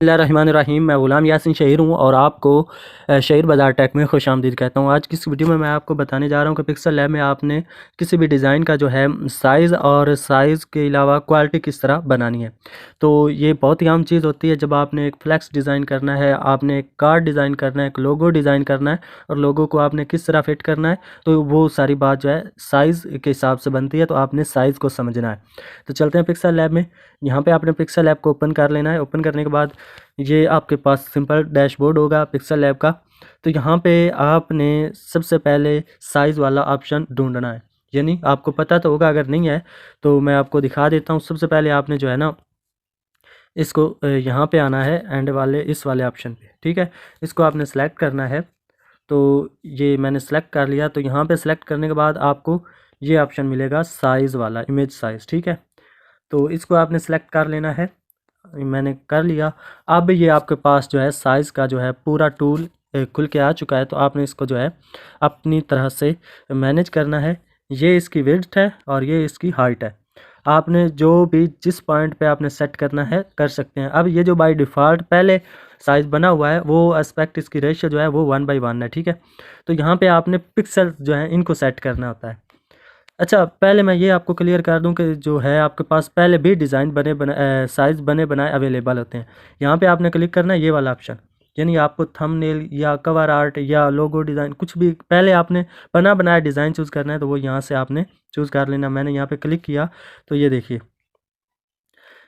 बिस्मिल्लाहिर्रहमानिर्रहीम। मैं ग़ुलाम यासिन शहीर हूँ और आपको शहीर बाज़ार टेक में खुशामदीद कहता हूँ। आज की इस वीडियो में मैं आपको बताने जा रहा हूँ कि पिक्सल लैब में आपने किसी भी डिज़ाइन का जो है साइज़ के अलावा क्वालिटी किस तरह बनानी है। तो ये बहुत ही आम चीज़ होती है जब आपने एक फ्लेक्स डिज़ाइन करना है, आपने एक कार्ड डिज़ाइन करना है, एक लोगो डिज़ाइन करना है और लोगो को आपने किस तरह फिट करना है, तो वो सारी बात जो है साइज़ के हिसाब से बनती है। तो आपने साइज़ को समझना है। तो चलते हैं पिक्सल लैब में। यहाँ पे आपने पिक्सल लैब को ओपन कर लेना है। ओपन करने के बाद ये आपके पास सिंपल डैशबोर्ड होगा पिक्सल लैब का। तो यहाँ पे आपने सबसे पहले साइज़ वाला ऑप्शन ढूंढना है, यानी आपको पता तो होगा, अगर नहीं है तो मैं आपको दिखा देता हूँ। सबसे पहले आपने जो है ना इसको यहाँ पे आना है एंड वाले इस वाले ऑप्शन पे, ठीक है। इसको आपने सेलेक्ट करना है। तो ये मैंने सेलेक्ट कर लिया। तो यहाँ पे सेलेक्ट करने के बाद आपको ये ऑप्शन मिलेगा साइज़ वाला, इमेज साइज़, ठीक है। तो इसको आपने सेलेक्ट कर लेना है। मैंने कर लिया। अब ये आपके पास जो है साइज़ का जो है पूरा टूल खुल के आ चुका है। तो आपने इसको जो है अपनी तरह से मैनेज करना है। ये इसकी विड्थ है और ये इसकी हाइट है। आपने जो भी जिस पॉइंट पे आपने सेट करना है कर सकते हैं। अब ये जो बाय डिफ़ॉल्ट पहले साइज़ बना हुआ है वो एस्पेक्ट इसकी रेशियो जो है वो 1/1 है, ठीक है। तो यहाँ पे आपने पिक्सल जो है इनको सेट करना होता है। अच्छा, पहले मैं ये आपको क्लियर कर दूं कि जो है आपके पास पहले भी डिज़ाइन साइज़ बने बनाए अवेलेबल होते हैं। यहाँ पे आपने क्लिक करना है ये वाला ऑप्शन, यानी आपको थंबनेल या कवर आर्ट या लोगो डिज़ाइन कुछ भी पहले आपने बना बनाया डिज़ाइन चूज़ करना है, तो वो यहाँ से आपने चूज़ कर लेना। मैंने यहाँ पे क्लिक किया तो ये देखिए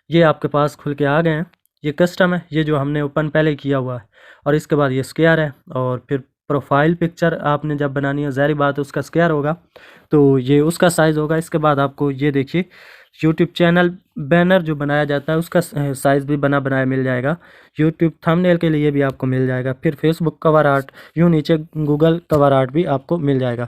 ये आपके पास खुल के आ गए हैं। ये कस्टम है, ये जो हमने ओपन पहले किया हुआ है। और इसके बाद ये स्क्वायर है और फिर प्रोफाइल पिक्चर आपने जब बनानी है ज़ाहिर बात है उसका स्क्वायर होगा, तो ये उसका साइज़ होगा। इसके बाद आपको ये देखिए यूट्यूब चैनल बैनर जो बनाया जाता है उसका साइज़ भी बना बनाया मिल जाएगा। यूट्यूब थंबनेल के लिए भी आपको मिल जाएगा। फिर फेसबुक कवर आर्ट, यूँ नीचे गूगल कवर आर्ट भी आपको मिल जाएगा।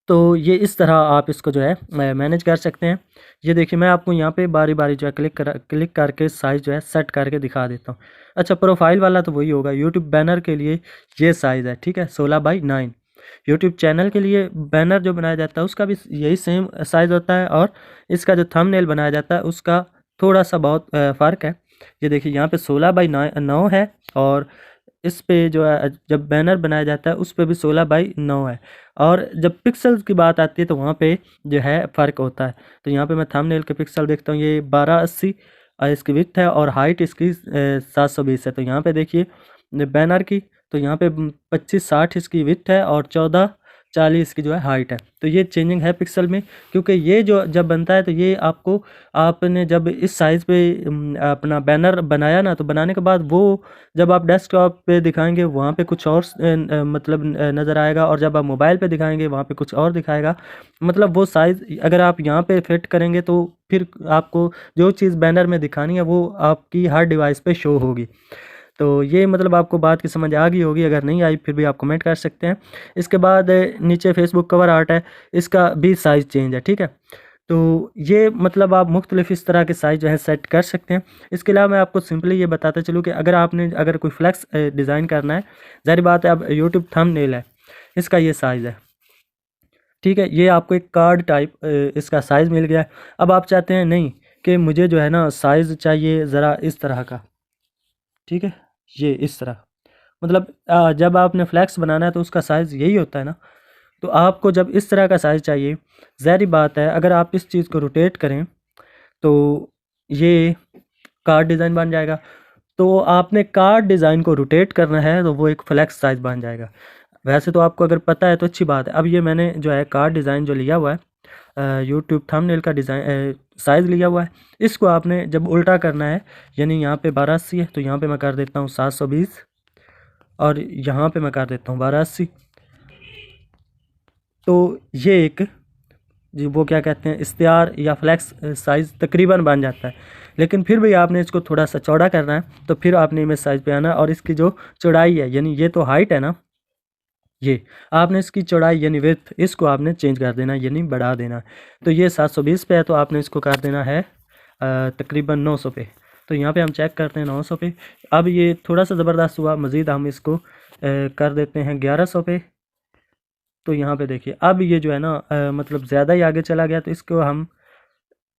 तो ये इस तरह आप इसको जो है मैनेज कर सकते हैं। ये देखिए मैं आपको यहाँ पे बारी बारी जो है क्लिक करके साइज़ जो है सेट करके दिखा देता हूँ। अच्छा, प्रोफाइल वाला तो वही होगा। यूट्यूब बैनर के लिए ये साइज़ है, ठीक है, 16/9। यूट्यूब चैनल के लिए बैनर जो बनाया जाता है उसका भी यही सेम साइज़ होता है और इसका जो थंबनेल बनाया जाता है उसका थोड़ा सा बहुत फ़र्क है। ये देखिए यहाँ पे 16/9 है और इस पे जो है जब बैनर बनाया जाता है उस पे भी 16/9 है। और जब पिक्सल्स की बात आती है तो वहाँ पे जो है फ़र्क होता है। तो यहाँ पे मैं थंबनेल के पिक्सल देखता हूँ, ये 1280 इसकी विड्थ है और हाइट इसकी 720 है। तो यहाँ पे देखिए बैनर की, तो यहाँ पे 2560 इसकी विड्थ है और 1440 इसकी जो है हाइट है। तो ये चेंजिंग है पिक्सल में, क्योंकि ये जो जब बनता है तो ये आपको आपने जब इस साइज़ पे अपना बैनर बनाया ना, तो बनाने के बाद वो जब आप डेस्कटॉप पे दिखाएंगे वहाँ पे कुछ और मतलब नज़र आएगा और जब आप मोबाइल पे दिखाएंगे वहाँ पे कुछ और दिखाएगा। मतलब वो साइज़ अगर आप यहाँ पे फिट करेंगे तो फिर आपको जो चीज़ बैनर में दिखानी है वो आपकी हर डिवाइस पे शो होगी। तो ये मतलब आपको बात की समझ आ गई होगी। अगर नहीं आई फिर भी आप कमेंट कर सकते हैं। इसके बाद नीचे फेसबुक कवर आर्ट है, इसका भी साइज़ चेंज है, ठीक है। तो ये मतलब आप मुख्तलिफ इस तरह के साइज़ जो है सेट कर सकते हैं। इसके अलावा मैं आपको सिंपली ये बताता चलूँ कि अगर कोई फ्लेक्स डिज़ाइन करना है, ज़ाहिर बात है अब यूट्यूब थंबनेल है, इसका ये साइज़ है, ठीक है। ये आपको एक कार्ड टाइप इसका साइज़ मिल गया है। अब आप चाहते हैं नहीं कि मुझे जो है ना साइज़ चाहिए ज़रा इस तरह का, ठीक है, ये इस तरह। मतलब जब आपने फ्लैक्स बनाना है तो उसका साइज़ यही होता है ना। तो आपको जब इस तरह का साइज़ चाहिए, ज़ाहिर बात है अगर आप इस चीज़ को रोटेट करें तो ये कार्ड डिज़ाइन बन जाएगा। तो आपने कार्ड डिज़ाइन को रोटेट करना है तो वो एक फ्लैक्स साइज़ बन जाएगा। वैसे तो आपको अगर पता है तो अच्छी बात है। अब ये मैंने जो है कार्ड डिज़ाइन जो लिया हुआ है यूट्यूब थंबनेल का डिज़ाइन साइज़ लिया हुआ है, इसको आपने जब उल्टा करना है, यानी यहाँ पे 1280 है तो यहाँ पे मैं कर देता हूँ 720 और यहाँ पे मैं कर देता हूँ 1280। तो ये एक जी वो क्या कहते हैं इश्तिहार या फ्लैक्स साइज़ तकरीबन बन जाता है। लेकिन फिर भी आपने इसको थोड़ा सा चौड़ा करना है तो फिर आपने इमेज साइज़ पे आना है और इसकी जो चौड़ाई है, यानी ये तो हाइट है ना, ये आपने इसकी चौड़ाई यानी विड्थ इसको आपने चेंज कर देना है, यानी बढ़ा देना है। तो ये 720 पे है तो आपने इसको कर देना है तकरीबन 900 पे। तो यहाँ पे हम चेक करते हैं 900 पे। अब ये थोड़ा सा ज़बरदस्त हुआ, मज़ीद हम इसको कर देते हैं 1100 पे। तो यहाँ पे देखिए अब ये जो है ना मतलब ज़्यादा ही आगे चला गया, तो इसको हम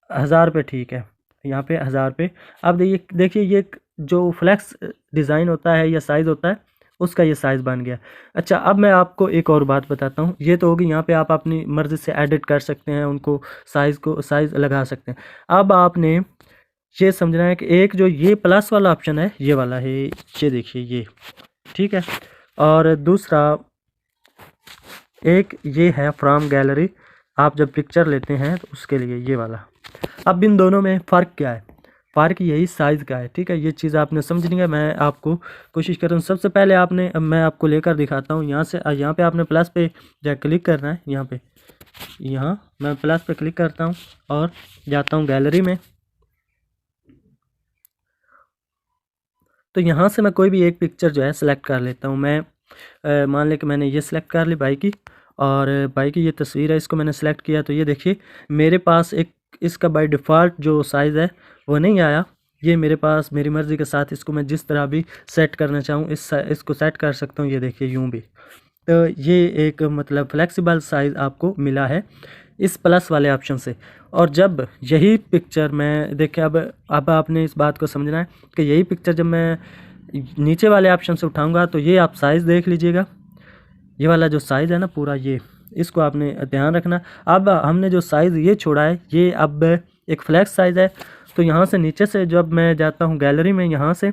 1000 पे, ठीक है, यहाँ पे 1000 पे। अब देखिए ये जो फ्लैक्स डिज़ाइन होता है या साइज़ होता है उसका ये साइज़ बन गया। अच्छा, अब मैं आपको एक और बात बताता हूँ। ये तो होगी, यहाँ पे आप अपनी मर्ज़ी से एडिट कर सकते हैं, उनको साइज़ लगा सकते हैं। अब आपने ये समझना है कि एक जो ये प्लस वाला ऑप्शन है, ये वाला है, ये देखिए ये, ठीक है। और दूसरा एक ये है फ्रॉम गैलरी, आप जब पिक्चर लेते हैं तो उसके लिए ये वाला। अब इन दोनों में फ़र्क क्या है? फ़र्क यही साइज़ का है, ठीक है। ये चीज़ आपने समझनी है, मैं आपको कोशिश कर रहा हूँ। सबसे पहले आपने, मैं आपको लेकर दिखाता हूँ यहाँ से। यहाँ पे आपने प्लस पे जा क्लिक करना है, यहाँ पे, यहाँ मैं प्लस पे क्लिक करता हूँ और जाता हूँ गैलरी में। तो यहाँ से मैं कोई भी एक पिक्चर जो है सिलेक्ट कर लेता हूँ। मैं मान लें कि मैंने ये सिलेक्ट कर ली बाइक की, और बाइक की ये तस्वीर है, इसको मैंने सेलेक्ट किया। तो ये देखिए मेरे पास एक इसका बाय डिफ़ॉल्ट जो साइज़ है वो नहीं आया। ये मेरे पास मेरी मर्ज़ी के साथ इसको मैं जिस तरह भी सेट करना चाहूँ इसको सेट कर सकता हूँ। ये देखिए यूँ भी। तो ये एक मतलब फ्लेक्सिबल साइज़ आपको मिला है इस प्लस वाले ऑप्शन से। और जब यही पिक्चर मैं देखिए, अब आपने इस बात को समझना है कि यही पिक्चर जब मैं नीचे वाले ऑप्शन से उठाऊंगा तो ये आप साइज़ देख लीजिएगा। ये वाला जो साइज़ है ना पूरा, ये इसको आपने ध्यान रखना। अब हमने जो साइज़ ये छोड़ा है, ये अब एक फ्लैक्स साइज़ है। तो यहाँ से नीचे से जब मैं जाता हूँ गैलरी में, यहाँ से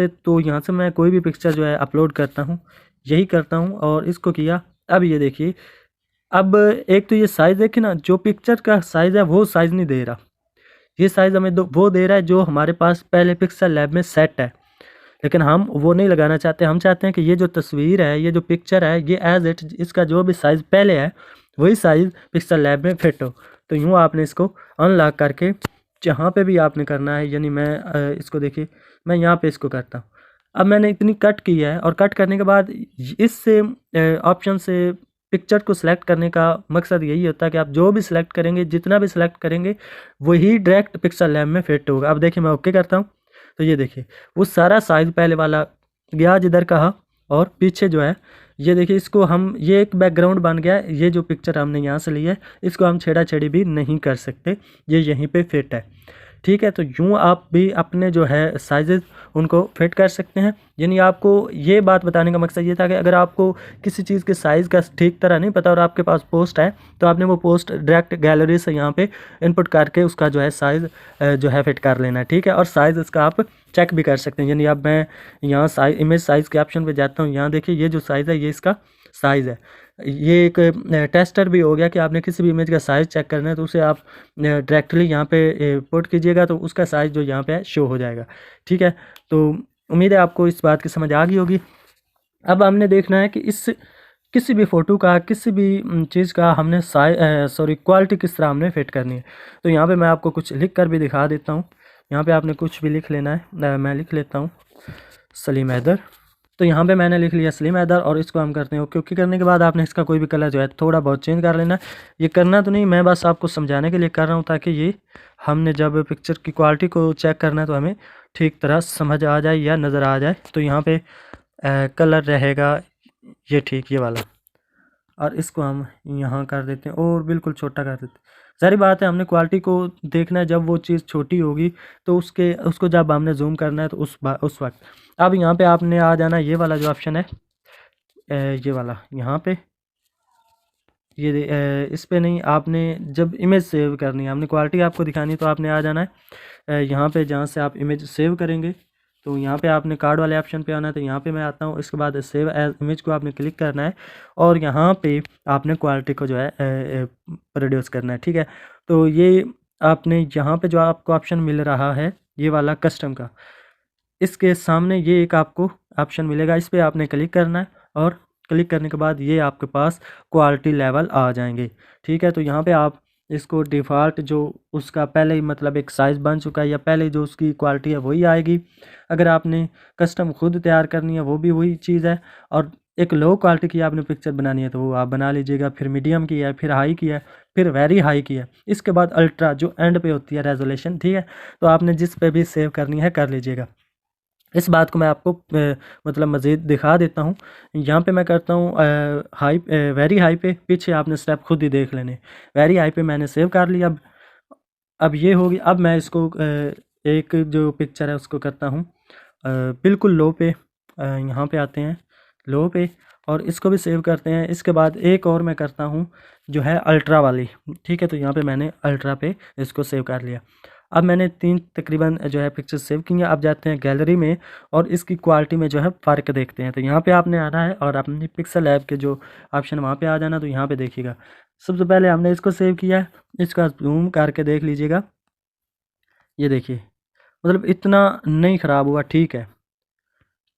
तो यहाँ से मैं कोई भी पिक्चर जो है अपलोड करता हूँ, यही करता हूँ और इसको किया। अब ये देखिए, अब एक तो ये साइज़ देखिए ना, जो पिक्चर का साइज़ है वो साइज़ नहीं दे रहा। ये साइज़ हमें वो दे रहा है जो हमारे पास पहले पिक्सल लैब में सेट है। लेकिन हम वो नहीं लगाना चाहते। हम चाहते हैं कि ये जो तस्वीर है, ये जो पिक्चर है, ये एज इट, इसका जो भी साइज़ पहले है वही साइज़ पिक्सल लैब में फिट हो। तो यूँ आपने इसको अनलॉक करके जहाँ पे भी आपने करना है, यानी मैं इसको देखिए, मैं यहाँ पे इसको करता हूँ। अब मैंने इतनी कट की है, और कट करने के बाद इससे ऑप्शन से पिक्चर को सिलेक्ट करने का मकसद यही होता है कि आप जो भी सिलेक्ट करेंगे, जितना भी सिलेक्ट करेंगे, वही डायरेक्ट पिक्सल लैब में फिट होगा। अब देखिए मैं ओके करता हूँ तो ये देखिए वो सारा साइज़ पहले वाला गया जिधर कहा, और पीछे जो है ये देखिए, इसको हम, ये एक बैकग्राउंड बन गया है। ये जो पिक्चर हमने यहाँ से ली है इसको हम छेड़ा छेड़ी भी नहीं कर सकते, ये यहीं पे फिट है, ठीक है। तो यूँ आप भी अपने जो है साइजेज़ उनको फिट कर सकते हैं। यानी आपको ये बात बताने का मकसद ये था कि अगर आपको किसी चीज़ के साइज़ का ठीक तरह नहीं पता और आपके पास पोस्ट है, तो आपने वो पोस्ट डायरेक्ट गैलरी से यहाँ पे इनपुट करके उसका जो है साइज़ जो है फिट कर लेना है, ठीक है। और साइज़ इसका आप चेक भी कर सकते हैं। यानी अब मैं यहाँ इमेज साइज़ के ऑप्शन पर जाता हूँ। यहाँ देखिए ये जो साइज़ है ये इसका साइज़ है। ये एक टेस्टर भी हो गया कि आपने किसी भी इमेज का साइज़ चेक करना है तो उसे आप डायरेक्टली यहाँ पे पुट कीजिएगा तो उसका साइज़ जो यहाँ पे है शो हो जाएगा, ठीक है। तो उम्मीद है आपको इस बात की समझ आ गई होगी। अब हमने देखना है कि इस किसी भी फ़ोटो का, किसी भी चीज़ का हमने क्वालिटी किस तरह हमने फिट करनी है। तो यहाँ पे मैं आपको कुछ लिख कर भी दिखा देता हूँ। यहाँ पे आपने कुछ भी लिख लेना है। मैं लिख लेता हूँ सलीम हैदर। तो यहाँ पे मैंने लिख लिया सलीम हैदर, और इसको हम करते हैं ओके। ओके करने के बाद आपने इसका कोई भी कलर जो है थोड़ा बहुत चेंज कर लेना। ये करना तो नहीं, मैं बस आपको समझाने के लिए कर रहा हूँ, ताकि ये हमने जब पिक्चर की क्वालिटी को चेक करना है तो हमें ठीक तरह समझ आ जाए या नज़र आ जाए। तो यहाँ पे कलर रहेगा ये, ठीक, ये वाला, और इसको हम यहाँ कर देते हैं और बिल्कुल छोटा कर देते हैं। सारी बात है, हमने क्वालिटी को देखना है। जब वो चीज़ छोटी होगी तो उसको जब हमने जूम करना है तो उस वक्त। अब यहाँ पे आपने आ जाना, ये वाला जो ऑप्शन है, ये वाला यहाँ पे, इस पे नहीं, आपने जब इमेज सेव करनी है, हमने क्वालिटी आपको दिखानी है, तो आपने आ जाना है यहाँ पे जहाँ से आप इमेज सेव करेंगे। तो यहाँ पे आपने कार्ड वाले ऑप्शन पे आना है। तो यहाँ पे मैं आता हूँ, इसके बाद सेव एज इमेज को आपने क्लिक करना है, और यहाँ पे आपने क्वालिटी को जो है प्रोड्यूस करना है, ठीक है। तो ये आपने यहाँ पे जो आपको ऑप्शन मिल रहा है ये वाला कस्टम का, इसके सामने ये एक आपको ऑप्शन मिलेगा, इस पर आपने क्लिक करना है, और क्लिक करने के बाद ये आपके पास क्वालिटी लेवल आ जाएंगे, ठीक है। तो यहाँ पे आप इसको डिफ़ॉल्ट जो उसका पहले ही मतलब एक साइज़ बन चुका है या पहले जो उसकी क्वालिटी है वही आएगी। अगर आपने कस्टम खुद तैयार करनी है वो भी वही चीज़ है, और एक लो क्वालिटी की आपने पिक्चर बनानी है तो वो आप बना लीजिएगा। फिर मीडियम की है, फिर हाई की है, फिर वेरी हाई की है, इसके बाद अल्ट्रा जो एंड पे होती है रेजोल्यूशन, ठीक है। तो आपने जिस पे भी सेव करनी है कर लीजिएगा। इस बात को मैं आपको मतलब मज़ीद दिखा देता हूँ। यहाँ पे मैं करता हूँ वेरी हाई पे, पीछे आपने स्टेप खुद ही देख लेने। वेरी हाई पे मैंने सेव कर लिया। अब ये होगी। अब मैं इसको एक जो पिक्चर है उसको करता हूँ बिल्कुल लो पे, यहाँ पे आते हैं लो पे और इसको भी सेव करते हैं। इसके बाद एक और मैं करता हूँ जो है अल्ट्रा वाली, ठीक है। तो यहाँ पे मैंने अल्ट्रा पे इसको सेव कर लिया। अब मैंने 3 तकरीबन जो है पिक्चर सेव की हैं। अब जाते हैं गैलरी में और इसकी क्वालिटी में जो है फ़र्क देखते हैं। तो यहाँ पे आपने आना है और अपनी पिक्सल ऐप के जो ऑप्शन वहाँ पे आ जाना। तो यहाँ पे देखिएगा, सबसे पहले हमने इसको सेव किया है, इसका जूम करके देख लीजिएगा, ये देखिए मतलब इतना नहीं ख़राब हुआ, ठीक है।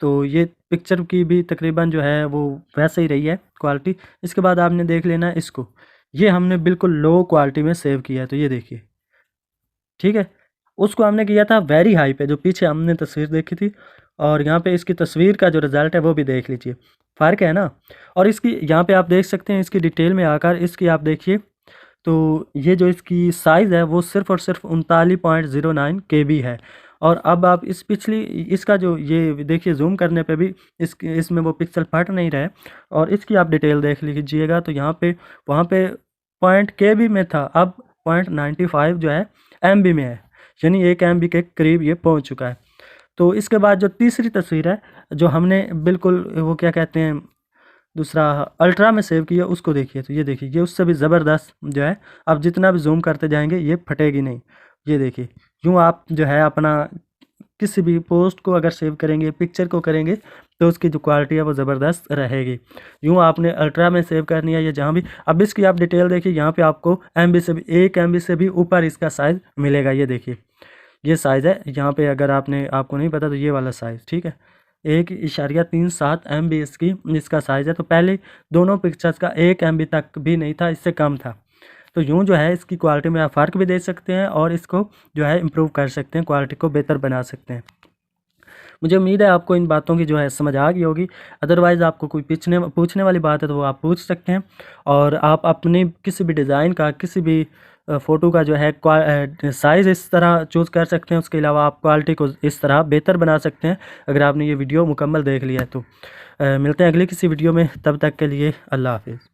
तो ये पिक्चर की भी तकरीबन जो है वो वैसे ही रही है क्वालिटी। इसके बाद आपने देख लेना है इसको, ये हमने बिल्कुल लो क्वालिटी में सेव किया है। तो ये देखिए, ठीक है। उसको हमने किया था वेरी हाई पे, जो पीछे हमने तस्वीर देखी थी, और यहाँ पे इसकी तस्वीर का जो रिज़ल्ट है वो भी देख लीजिए, फ़र्क है ना। और इसकी यहाँ पे आप देख सकते हैं, इसकी डिटेल में आकर इसकी आप देखिए, तो ये जो इसकी साइज़ है वो सिर्फ़ और सिर्फ 39.09 KB है। और अब आप इस पिछली इसका जो ये देखिए, जूम करने पे भी इसमें वो पिक्सल फट नहीं रहे। और इसकी आप डिटेल देख लीजिएगा, तो यहाँ पे वहाँ पे पॉइंट KB में था, अब 0.95 जो है MB में है, यानी 1 MB के करीब ये पहुँच चुका है। तो इसके बाद जो तीसरी तस्वीर है, जो हमने बिल्कुल वो क्या कहते हैं दूसरा अल्ट्रा में सेव किया, उसको देखिए। तो ये देखिए, ये उससे भी ज़बरदस्त जो है, आप जितना भी जूम करते जाएंगे ये फटेगी नहीं। ये देखिए, यूँ आप जो है अपना किसी भी पोस्ट को अगर सेव करेंगे, पिक्चर को करेंगे, तो उसकी जो क्वालिटी है वो ज़बरदस्त रहेगी। यूँ आपने अल्ट्रा में सेव करनी है या जहाँ भी। अब इसकी आप डिटेल देखिए, यहाँ पे आपको MB से भी 1 MB से भी ऊपर इसका साइज़ मिलेगा। ये देखिए, ये साइज़ है यहाँ पे, अगर आपको नहीं पता तो ये वाला साइज़, ठीक है। 1.37 MB इसका साइज़ है। तो पहले दोनों पिक्चर्स का 1 MB तक भी नहीं था, इससे कम था। तो यूँ जो है इसकी क्वालिटी में आप फ़र्क भी देख सकते हैं और इसको जो है इम्प्रूव कर सकते हैं, क्वालिटी को बेहतर बना सकते हैं। मुझे उम्मीद है आपको इन बातों की जो है समझ आ गई होगी। अदरवाइज़ आपको कोई पूछने वाली बात है तो वो आप पूछ सकते हैं। और आप अपने किसी भी डिज़ाइन का, किसी भी फ़ोटो का जो है साइज़ इस तरह चूज़ कर सकते हैं। उसके अलावा आप क्वालिटी को इस तरह बेहतर बना सकते हैं, अगर आपने ये वीडियो मुकम्मल देख लिया है तो। मिलते हैं अगली किसी वीडियो में, तब तक के लिए अल्लाह हाफ़िज़।